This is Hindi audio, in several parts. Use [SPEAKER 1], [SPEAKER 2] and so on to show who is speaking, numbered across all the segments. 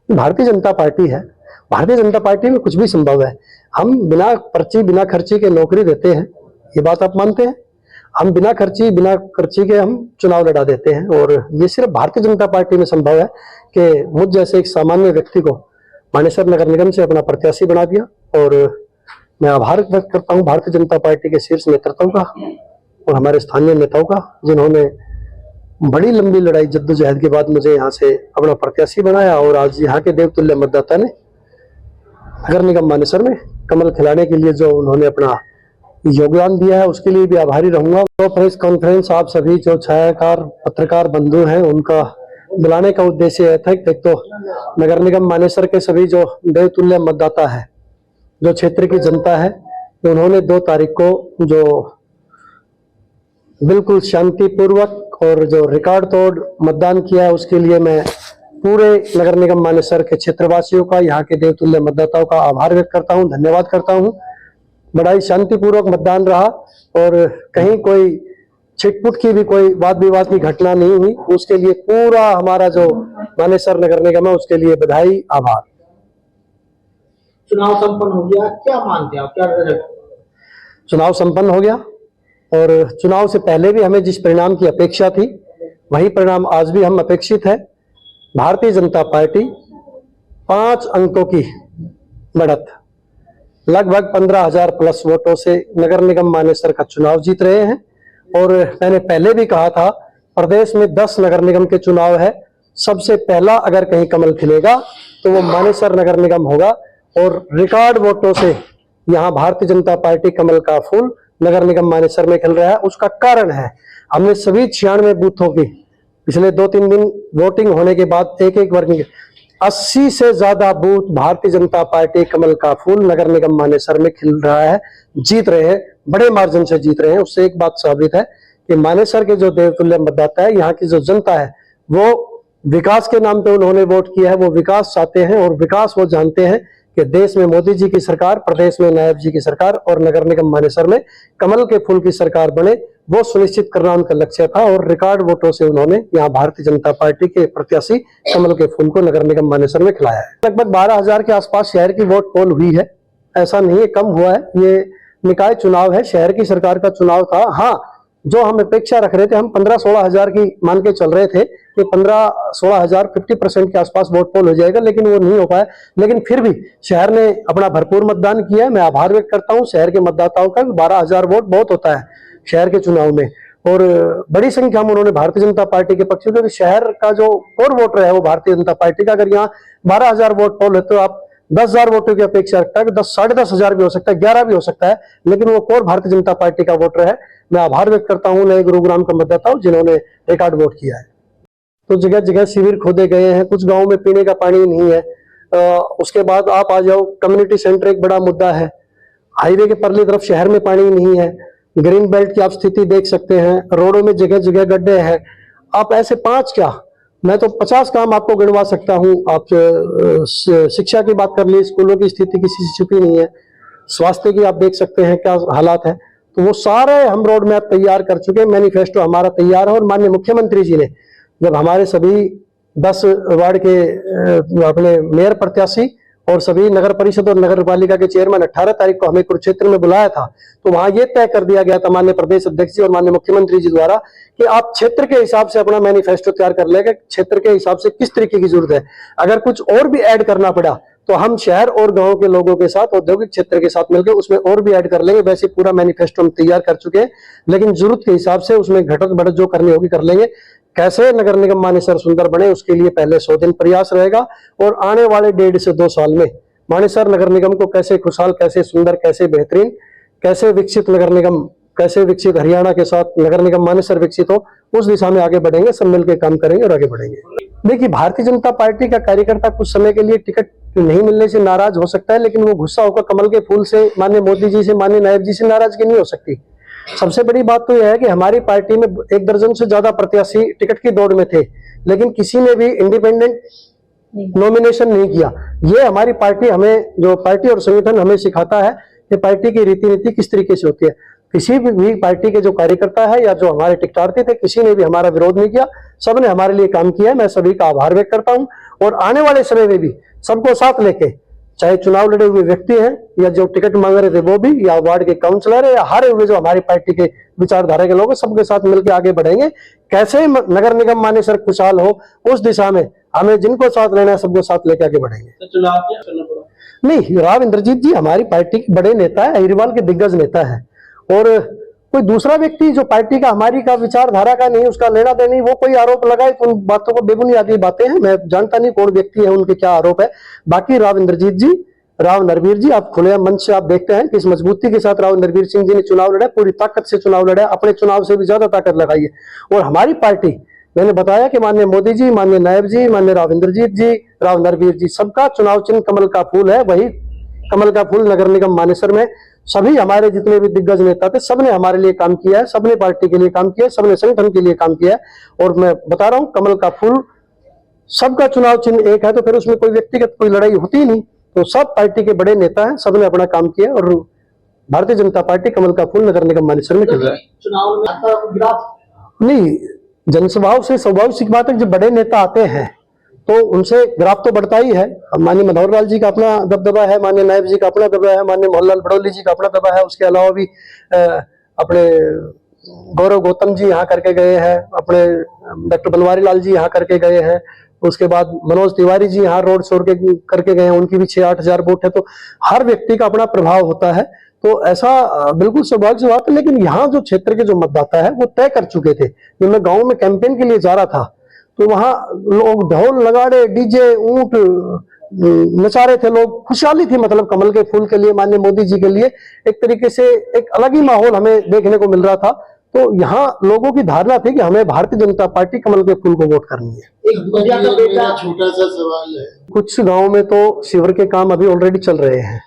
[SPEAKER 1] भारतीय जनता पार्टी है। भारतीय जनता पार्टी में कुछ भी संभव है। हम बिना पर्ची बिना खर्ची के नौकरी देते हैं, ये बात आप मानते हैं? हम बिना खर्ची के हम चुनाव लड़ा देते हैं, और ये सिर्फ भारतीय जनता पार्टी में संभव है कि मुझ जैसे एक सामान्य व्यक्ति को मानेसर नगर निगम से अपना प्रत्याशी बना दिया। और मैं आभार व्यक्त करता हूँ भारतीय जनता पार्टी के शीर्ष नेतृत्व का और हमारे स्थानीय नेताओं का, जिन्होंने बड़ी लंबी लड़ाई जद्दोजहद के बाद मुझे यहाँ से अपना प्रत्याशी बनाया। और आज यहाँ के देवतुल्य मतदाता ने नगर निगम मानेसर में कमल खिलाने के लिए जो उन्होंने अपना योगदान दिया है, उसके लिए भी आभारी रहूंगा। तो प्रेस कॉन्फ्रेंस आप सभी जो छायाकार पत्रकार बंधु हैं, उनका बुलाने का उद्देश्य यह था कि एक तो नगर निगम मानेसर के सभी जो देवतुल्य मतदाता है, जो क्षेत्र की जनता है, उन्होंने 2 तारीख को जो बिल्कुल शांतिपूर्वक और जो रिकॉर्ड तोड़ मतदान किया है, उसके लिए मैं पूरे नगर निगम मानेसर के क्षेत्रवासियों का, यहाँ के देवतुल्य मतदाताओं का आभार व्यक्त करता हूँ, धन्यवाद करता हूँ। बड़ा ही शांतिपूर्वक मतदान रहा और कहीं कोई छिटपुट की भी कोई वाद विवाद की घटना नहीं हुई। उसके लिए पूरा हमारा जो मानेसर नगर निगम है, उसके लिए बधाई, आभार।
[SPEAKER 2] चुनाव संपन्न हो गया, क्या मानते हैं आप, क्या रिजल्ट?
[SPEAKER 1] चुनाव संपन्न हो गया और चुनाव से पहले भी हमें जिस परिणाम की अपेक्षा थी, वही परिणाम आज भी हम अपेक्षित है। भारतीय जनता पार्टी 5 अंकों की बढ़त, लगभग 15,000 प्लस वोटों से नगर निगम मानेसर का चुनाव जीत रहे हैं। और मैंने पहले भी कहा था, प्रदेश में 10 नगर निगम के चुनाव है, सबसे पहला अगर कहीं कमल खिलेगा तो वो मानेसर नगर निगम होगा। और रिकॉर्ड वोटों से यहाँ भारतीय जनता पार्टी कमल का फूल नगर निगम मानेसर में खिल रहा है। उसका कारण है, हमने सभी 96 बूथों की पिछले 2-3 दिन वोटिंग होने के बाद एक वर्ग 80 से ज्यादा बूथ भारतीय जनता पार्टी कमल का फूल नगर निगम मानेसर में खिल रहा है, जीत रहे हैं, बड़े मार्जिन से जीत रहे हैं। उससे एक बात साबित है कि मानेसर के जो देवतुल्य मतदाता है, यहाँ की जो जनता है, वो विकास के नाम पे उन्होंने वोट किया है, वो विकास चाहते हैं और विकास वो जानते हैं कि देश में मोदी जी की सरकार, प्रदेश में नायब जी की सरकार और नगर निगम मानेसर में कमल के फूल की सरकार बने, वो सुनिश्चित करना उनका लक्ष्य था। और रिकॉर्ड वोटों से उन्होंने यहाँ भारतीय जनता पार्टी के प्रत्याशी कमल के फूल को नगर निगम मानेसर में खिलाया है। लगभग 12,000 के आसपास शहर की वोट पोल हुई है, ऐसा नहीं है कम हुआ है। ये निकाय चुनाव है, शहर की सरकार का चुनाव था। हाँ, जो हम अपेक्षा रख रहे थे, हम 15-16 हजार की मान के चल रहे थे कि 15-16 हजार 50% के आसपास वोट पोल हो जाएगा, लेकिन वो नहीं हो पाया। लेकिन फिर भी शहर ने अपना भरपूर मतदान किया है। मैं आभार व्यक्त करता हूँ शहर के मतदाताओं का। 12,000 वोट बहुत होता है शहर के चुनाव में, और बड़ी संख्या में उन्होंने भारतीय जनता पार्टी के पक्ष में, क्योंकि शहर का जो कोर वोटर है वो भारतीय जनता पार्टी का। अगर यहाँ 12,000 वोट पोल है तो आप 10,000 वोटों की अपेक्षा रखता है कि 10-10,500 भी हो सकता है, 11 भी हो सकता है, लेकिन वो कोर भारतीय जनता पार्टी का वोटर है। मैं आभार व्यक्त करता हूँ नए गुरुग्राम का मतदाताओं, जिन्होंने रिकॉर्ड वोट किया है। तो जगह जगह शिविर खोदे गए हैं, कुछ गाँव में पीने का पानी नहीं है। उसके बाद आप आ जाओ, कम्युनिटी सेंटर एक बड़ा मुद्दा है। हाईवे के परली तरफ शहर में पानी नहीं है। ग्रीन बेल्ट की आप स्थिति देख सकते हैं, रोडों में जगह जगह गड्ढे हैं। आप ऐसे 5 क्या, मैं तो 50 काम आपको गिनवा सकता हूँ। आप शिक्षा की बात कर ली, स्कूलों की स्थिति किसी से छुपी नहीं है। स्वास्थ्य की आप देख सकते हैं क्या हालात है। तो वो सारे हम रोड मैप तैयार कर चुके हैं, मैनिफेस्टो हमारा तैयार है। और माननीय मुख्यमंत्री जी ने जब हमारे सभी 10 वार्ड के अपने मेयर प्रत्याशी और सभी नगर परिषद और नगर पालिका के चेयरमैन 18 तारीख को हमें कुरुक्षेत्र में बुलाया था, तो वहां ये तय कर दिया गया था माननीय प्रदेश अध्यक्ष जी और माननीय मुख्यमंत्री जी द्वारा कि आप क्षेत्र के हिसाब से अपना मैनिफेस्टो तैयार कर लेंगे, क्षेत्र के हिसाब से किस तरीके की जरूरत है। अगर कुछ और भी ऐड करना पड़ा तो हम शहर और गांव के लोगों के साथ, औद्योगिक क्षेत्र के साथ मिलकर उसमें और भी ऐड कर लेंगे। वैसे पूरा मैनिफेस्टो हम तैयार कर चुके हैं, लेकिन जरूरत के हिसाब से उसमें घटक बढ़त जो करनी होगी कर लेंगे। कैसे नगर निगम मानेसर सुंदर बने, उसके लिए पहले 100 दिन प्रयास रहेगा, और आने वाले 1.5 से 2 साल में मानेसर नगर निगम को कैसे खुशहाल, कैसे सुंदर, कैसे बेहतरीन, कैसे विकसित नगर निगम, कैसे विकसित हरियाणा के साथ नगर निगम मानेसर विकसित हो, उस दिशा में आगे बढ़ेंगे। सब मिलकर काम करेंगे और आगे बढ़ेंगे। देखिए, भारतीय जनता पार्टी का कार्यकर्ता कुछ समय के लिए टिकट नहीं मिलने से नाराज हो सकता है, लेकिन वो गुस्सा होकर कमल के फूल से, माननीय मोदी जी से, माननीय नायब जी से नाराजगी नहीं हो सकती। सबसे बड़ी बात तो यह है कि हमारी पार्टी में 1 दर्जन से ज्यादा प्रत्याशी टिकट की दौड़ में थे, लेकिन किसी ने भी इंडिपेंडेंट नॉमिनेशन नहीं किया। ये हमारी पार्टी, हमें जो पार्टी और संगठन हमें सिखाता है कि पार्टी की रीति नीति किस तरीके से होती है। किसी भी पार्टी के जो कार्यकर्ता है या जो हमारे टिकटार्थी थे, किसी ने भी हमारा विरोध नहीं किया, सबने हमारे लिए काम किया है। मैं सभी का आभार व्यक्त करता हूं और आने वाले समय में भी सबको साथ लेके, चाहे चुनाव लड़े हुए व्यक्ति हैं या जो टिकट मांग रहे थे वो भी, या वार्ड के काउंसलर है या हारे हुए जो हमारी पार्टी के विचारधारा के लोग हैं, सबके साथ मिलकर आगे बढ़ेंगे। कैसे नगर निगम मानेसर खुशहाल हो, उस दिशा में हमें जिनको साथ लेना है सबको साथ लेकर आगे बढ़ेंगे।
[SPEAKER 2] तो चुनाव क्या करना पड़ा?
[SPEAKER 1] नहीं, राव इंद्रजीत जी हमारी पार्टी के बड़े नेता है, अहिरवाल के दिग्गज नेता है, और कोई दूसरा व्यक्ति जो पार्टी का हमारी का विचारधारा का नहीं, उसका लेना देना नहीं, वो कोई आरोप लगाए तो उन बातों को बेबुनियादी बातें हैं। मैं जानता नहीं कौन व्यक्ति है, उनके क्या आरोप है। बाकी राव इंद्रजीत जी, राव नरवीर जी, आप खुले मंच से आप देखते हैं किस मजबूती के साथ राव नरवीर सिंह जी ने चुनाव लड़ा, पूरी ताकत से चुनाव लड़ा, अपने चुनाव से भी ज्यादा ताकत लगाई है। और हमारी पार्टी, मैंने बताया कि माननीय मोदी जी, माननीय नायब जी, माननीय राव इंद्रजीत जी, राव नरवीर जी, सबका चुनाव चिन्ह कमल का फूल है। वही कमल का फूल नगर निगम मानेसर में सभी हमारे जितने भी दिग्गज नेता थे, सबने हमारे लिए काम किया है, सबने पार्टी के लिए काम किया है, सबने संगठन के लिए काम किया है। और मैं बता रहा हूं, कमल का फूल, सबका चुनाव चिन्ह एक है, तो फिर उसमें कोई व्यक्तिगत कोई लड़ाई होती नहीं। तो सब पार्टी के बड़े नेता हैं, सबने अपना काम किया और भारतीय जनता पार्टी कमल का फूल नगर निगम मानेसर में चल रहा है।
[SPEAKER 2] चुनाव में आता ग्राफ
[SPEAKER 1] नहीं, जनसभाओं से स्वाभाविक बात है, जब बड़े नेता आते हैं तो उनसे ग्राफ तो बढ़ता ही है। माननीय मनोहर लाल जी का अपना दबदबा है, माननीय नायब जी का अपना दबदबा है, माननीय मोहनलाल बड़ौली जी का अपना दबदबा है। उसके अलावा भी अपने गौरव गौतम जी यहाँ करके गए हैं, अपने डॉक्टर बनवारी लाल जी यहाँ करके गए हैं, उसके बाद मनोज तिवारी जी यहाँ रोड शो करके गए हैं, उनकी भी 6-8 हजार वोट है। तो हर व्यक्ति का अपना प्रभाव होता है, तो ऐसा बिल्कुल स्वाभाविक सी बात है। लेकिन यहाँ जो क्षेत्र के जो मतदाता है वो तय कर चुके थे। जब मैं गाँव में कैंपेन के लिए जा रहा था तो वहां लोग ढोल लगाड़े, डीजे, ऊंट नचा रहे थे, लोग खुशहाली थी, मतलब कमल के फूल के लिए, माननीय मोदी जी के लिए। एक तरीके से एक अलग ही माहौल हमें देखने को मिल रहा था। तो यहाँ लोगों की धारणा थी कि हमें भारतीय जनता पार्टी कमल के फूल को वोट करनी है।
[SPEAKER 2] एक दुनिया का बेटा,
[SPEAKER 3] छोटा सा सवाल है,
[SPEAKER 1] कुछ गाँव में तो शिविर के काम अभी ऑलरेडी चल रहे हैं,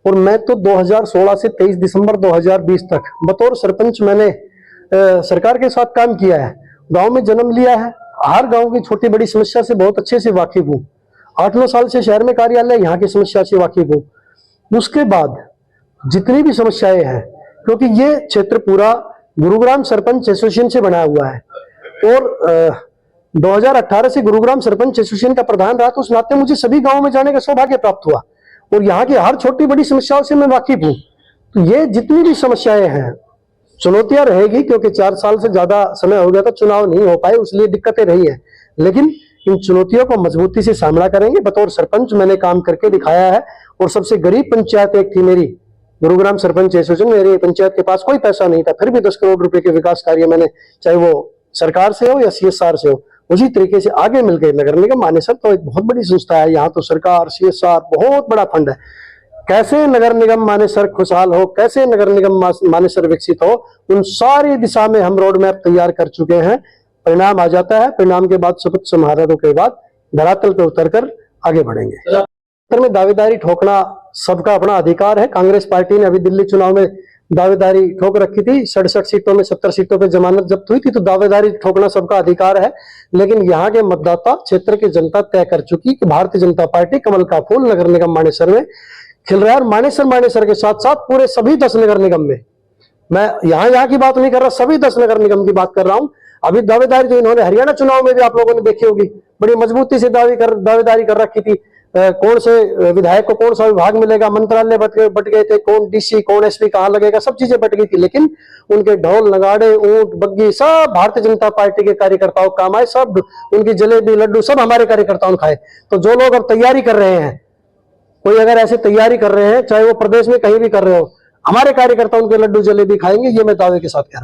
[SPEAKER 1] और मैं तो 2016 से 23 दिसंबर 2020 तक बतौर सरपंच मैंने सरकार के साथ काम किया है, गाँव में जन्म लिया है, हर गांव की छोटी बड़ी समस्या से बहुत अच्छे से वाकिफ हूँ। 8-9 साल से शहर में कार्यालय, यहाँ की समस्या से वाकिफ हूँ। उसके बाद जितनी भी समस्याएं हैं, क्योंकि ये क्षेत्र पूरा गुरुग्राम सरपंच एसोसिएशन से बना हुआ है और 2018 से गुरुग्राम सरपंच एसोसिएशन का प्रधान रहा, तो उस नाते मुझे सभी गाँव में जाने का सौभाग्य प्राप्त हुआ और यहाँ की हर छोटी बड़ी समस्याओं से मैं वाकिफ हूँ। तो ये जितनी भी समस्याएं हैं, चुनौतियां रहेगी, क्योंकि 4 साल से ज्यादा समय हो गया था, चुनाव नहीं हो पाए, इसलिए दिक्कतें रही है। लेकिन इन चुनौतियों को मजबूती से सामना करेंगे। बतौर सरपंच मैंने काम करके दिखाया है, और सबसे गरीब पंचायत एक थी मेरी, गुरुग्राम सरपंच एसोसिएशन। मेरी पंचायत के पास कोई पैसा नहीं था, फिर भी 10 करोड़ रुपए के विकास कार्य मैंने, चाहे वो सरकार से हो या CSR से हो, उसी तरीके से आगे मिल गए। नगर निगम मानेसर तो एक बहुत बड़ी संस्था है, यहाँ तो सरकार, CSR बहुत बड़ा फंड है। कैसे नगर निगम मानेसर खुशहाल हो, कैसे नगर निगम मानेसर विकसित हो, उन सारी दिशा में हम रोड मैप तैयार कर चुके हैं। परिणाम आ जाता है, परिणाम के बाद शपथ समारोह के बाद धरातल पे उतरकर आगे बढ़ेंगे। में दावेदारी ठोकना सबका अपना अधिकार है। कांग्रेस पार्टी ने अभी दिल्ली चुनाव में दावेदारी ठोक रखी थी, 67 सीटों में 70 सीटों पे जमानत जब्त हुई थी, तो दावेदारी ठोकना सबका अधिकार है। लेकिन यहाँ के मतदाता, क्षेत्र की जनता तय कर चुकी कि भारतीय जनता पार्टी कमल का फूल नगर निगम मानेसर में खिल रहा है। और मानेसर के साथ साथ पूरे सभी 10 नगर निगम में, मैं यहाँ की बात नहीं कर रहा, सभी 10 नगर निगम की बात कर रहा हूँ। अभी दावेदारी जो इन्होंने हरियाणा चुनाव में भी आप लोगों ने देखी होगी, बड़ी मजबूती से दावेदारी कर रखी थी। कौन से विधायक को कौन सा विभाग मिलेगा, मंत्रालय बट गए थे, कौन DC, कौन SP कहाँ लगेगा, सब चीजें बट गई थी। लेकिन उनके ढोल नगाड़े, ऊंट बग्गी सब भारतीय जनता पार्टी के कार्यकर्ताओं को काम आए, सब उनकी जलेबी लड्डू सब हमारे कार्यकर्ताओं ने खाए। तो जो लोग अब तैयारी कर रहे हैं, कोई अगर ऐसे तैयारी कर रहे हैं, चाहे वो प्रदेश में कहीं भी कर रहे हो, हमारे कार्यकर्ता उनके लड्डू जलेबी खाएंगे, ये मैं दावे के साथ कह रहा हूं।